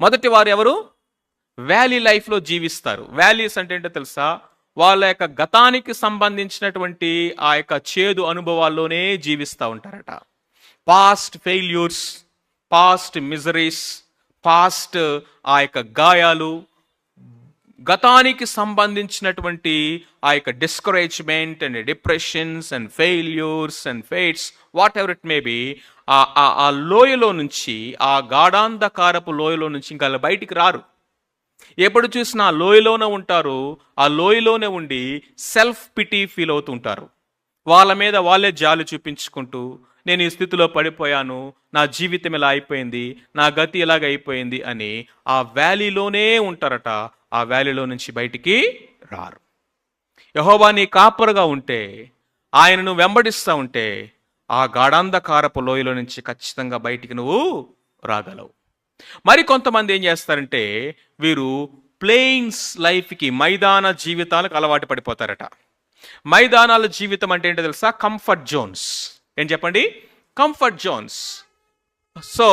మొదటి వారు ఎవరు? వ్యాలీ లైఫ్లో జీవిస్తారు. వ్యాలీస్ అంటే ఏంటో తెలుసా? వాళ్ళ యొక్క గతానికి సంబంధించినటువంటి ఆ యొక్క చేదు అనుభవాల్లోనే జీవిస్తూ ఉంటారట. Past failures, past miseries, past ఆ యొక్క గాయాలు, గతానికి సంబంధించినటువంటి ఆ యొక్క discouragement and depressions and failures and fates, what ever it may be, ఆ లోయలో నుంచి, ఆ గాఢాంధకారపు లోయలో నుంచి ఇంకా బయటికి రారు. ఎప్పుడు చూసినా ఆ లోయలోనే ఉంటారు. ఆ లోయలోనే ఉండి సెల్ఫ్ పిటీ ఫీల్ అవుతూ ఉంటారు. వాళ్ళ మీద వాళ్ళే జాలి చూపించుకుంటూ, నేను ఈ స్థితిలో పడిపోయాను, నా జీవితం ఇలా అయిపోయింది, నా గతి ఇలాగ అయిపోయింది అని ఆ వ్యాలీలోనే ఉంటారట. ఆ వ్యాలీలో నుంచి బయటికి రారు. యెహోవా నీ కాపరుగా ఉంటే, ఆయనను వెంబడిస్తూ ఉంటే, ఆ గాఢాంధకారపు లోయలో నుంచి ఖచ్చితంగా బయటికి నువ్వు రాగలవు. మరి కొంతమంది ఏం చేస్తారంటే, వీరు ప్లేయిన్స్ లైఫ్కి, మైదాన జీవితాలకు అలవాటు పడిపోతారట. మైదానాల జీవితం అంటే ఏంటో తెలుసా? Comfort Jones. ఏం చెప్పండి? Comfort Jones. సో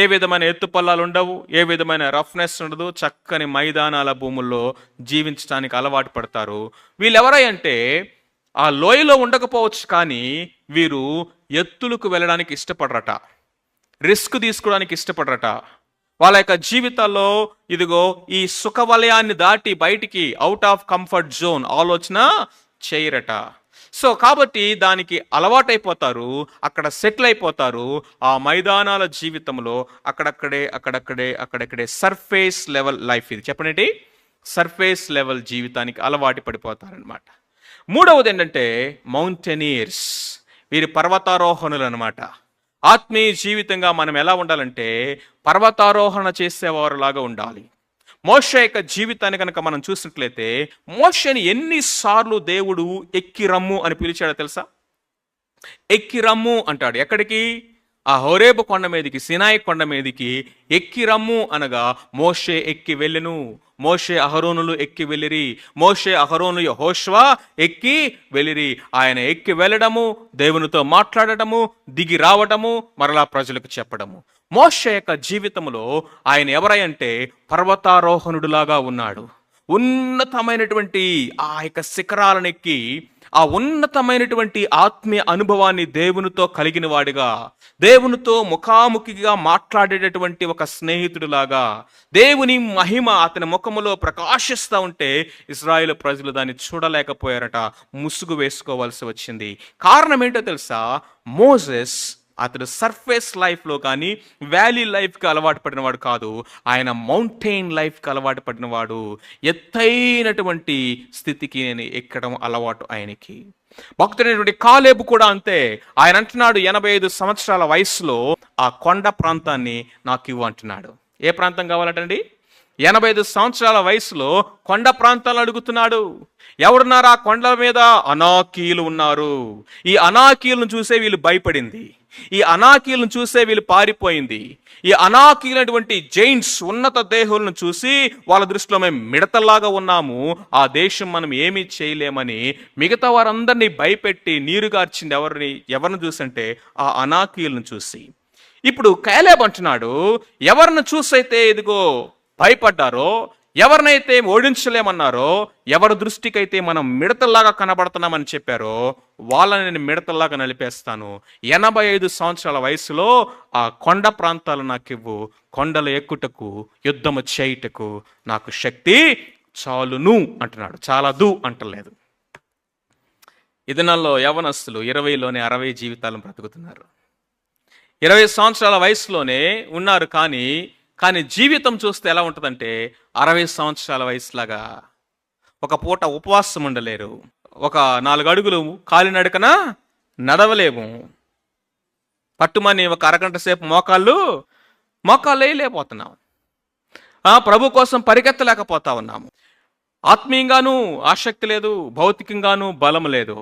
ఏ విధమైన ఎత్తుపల్లాలు ఉండవు, ఏ విధమైన రఫ్నెస్ ఉండదు, చక్కని మైదానాల భూముల్లో జీవించడానికి అలవాటు పడతారు. వీళ్ళు ఎవరంటే ఆ లోయలో ఉండకపోవచ్చు, కానీ వీరు ఎత్తులకు వెళ్ళడానికి ఇష్టపడరట, రిస్క్ తీసుకోవడానికి ఇష్టపడరట. వాళ్ళ యొక్క జీవితాల్లో ఇదిగో ఈ సుఖవలయాన్ని దాటి బయటికి, అవుట్ ఆఫ్ కంఫర్ట్ జోన్ ఆలోచన చేయరట. సో కాబట్టి దానికి అలవాటైపోతారు, అక్కడ సెటిల్ అయిపోతారు. ఆ మైదానాల జీవితంలో అక్కడక్కడే సర్ఫేస్ లెవెల్ లైఫ్. ఇది చెప్పండి, సర్ఫేస్ లెవెల్ జీవితానికి అలవాటు పడిపోతారనమాట. మూడవది ఏంటంటే మౌంటైనియర్స్. వీరి పర్వతారోహణులు అనమాట. ఆత్మీయ జీవితంగా మనం ఎలా ఉండాలంటే పర్వతారోహణ చేసేవారులాగా ఉండాలి. మోషే యొక్క జీవితాన్ని కనుక మనం చూసినట్లయితే, మోషేని ఎన్నిసార్లు దేవుడు ఎక్కి రమ్ము అని పిలిచాడో తెలుసా? ఎక్కి రమ్ము అంటాడు. ఎక్కడికి? ఆ హోరేబు కొండ మీదకి, సినాయి కొండ మీదకి ఎక్కి రమ్ము అనగా మోషే ఎక్కి వెళ్ళెను. మోషే అహరోనులు ఎక్కి వెళ్ళిరి. మోషే అహరోను యెహోషువ ఎక్కి వెళ్ళిరి. ఆయన ఎక్కి వెళ్ళడము, దేవునితో మాట్లాడటము, దిగి రావటము, మరలా ప్రజలకు చెప్పడము. మోషే యొక్క జీవితంలో ఆయన ఎవరంటే పర్వతారోహణుడులాగా ఉన్నాడు. ఉన్నతమైనటువంటి ఆ యొక్క శిఖరాలను ఎక్కి ఆ ఉన్నతమైనటువంటి ఆత్మీయ అనుభవాన్ని దేవునితో కలిగిన వాడిగా, దేవునితో ముఖాముఖిగా మాట్లాడేటటువంటి ఒక స్నేహితుడిలాగా, దేవుని మహిమ అతని ముఖములో ప్రకాశిస్తూ ఉంటే ఇశ్రాయేలు ప్రజలు దాన్ని చూడలేకపోయారట, ముసుగు వేసుకోవాల్సి వచ్చింది. కారణం ఏంటో తెలుసా? మోసెస్ అతడు సర్ఫేస్ లైఫ్లో కానీ వ్యాలీ లైఫ్కి అలవాటు పడినవాడు కాదు. ఆయన మౌంటైన్ లైఫ్కి అలవాటు పడినవాడు. ఎత్తైనటువంటి స్థితికి నేను ఎక్కడం అలవాటు ఆయనకి. భక్తుడైనటువంటి కాలేబు కూడా అంతే. ఆయన అంటున్నాడు 85 సంవత్సరాల వయసులో ఆ కొండ ప్రాంతాన్ని నాకు ఇవ్వు అంటున్నాడు. ఏ ప్రాంతం కావాలంటండి? 85 సంవత్సరాల వయసులో కొండ ప్రాంతాలు అడుగుతున్నాడు. ఎవరున్నారు ఆ కొండల మీద? అనాకీలు ఉన్నారు. ఈ అనాకీలను చూసే వీళ్ళు భయపడింది. ఈ అనాకీలను చూసే వీళ్ళు పారిపోయింది. ఈ అనాకీలైనటువంటి జైంట్స్, ఉన్నత దేహులను చూసి వాళ్ళ దృష్టిలో మేము మిడతల్లాగా ఉన్నాము, ఆ దేశం మనం ఏమీ చేయలేమని మిగతా వారందరినీ భయపెట్టి నీరుగార్చింది ఎవరిని చూసంటే ఆ అనాకీలను చూసి. ఇప్పుడు కాలేబ్ అంటున్నాడు, ఎవరిని చూసైతే ఇదిగో భయపడ్డారో, ఎవరినైతే ఓడించలేమన్నారో, ఎవరి దృష్టికైతే మనం మిడతల్లాగా కనబడుతున్నామని చెప్పారో వాళ్ళని నేను మిడతల్లాగా నలిపేస్తాను. 85 సంవత్సరాల వయసులో ఆ కొండ ప్రాంతాలు నాకు ఇవ్వు, కొండలు ఎక్కుటకు, యుద్ధము చేయుటకు నాకు శక్తి చాలును అంటున్నాడు. చాలదు అంటలేదు. ఈ దినాల్లో యవనస్తులు 20లోనే 60 జీవితాలను బ్రతుకుతున్నారు. 20 సంవత్సరాల వయసులోనే ఉన్నారు, కానీ జీవితం చూస్తే ఎలా ఉంటుందంటే 60 సంవత్సరాల వయసులాగా. ఒక పూట ఉపవాసం ఉండలేరు, ఒక 4 అడుగులు కాలినడకన నడవలేము, పట్టుమని ఒక అరగంట సేపు మోకాళ్ళు వేయలేకపోతున్నాం, ప్రభు కోసం పరిగెత్తలేకపోతా ఉన్నాము. ఆత్మీయంగానూ ఆసక్తి లేదు, భౌతికంగానూ బలం లేదు.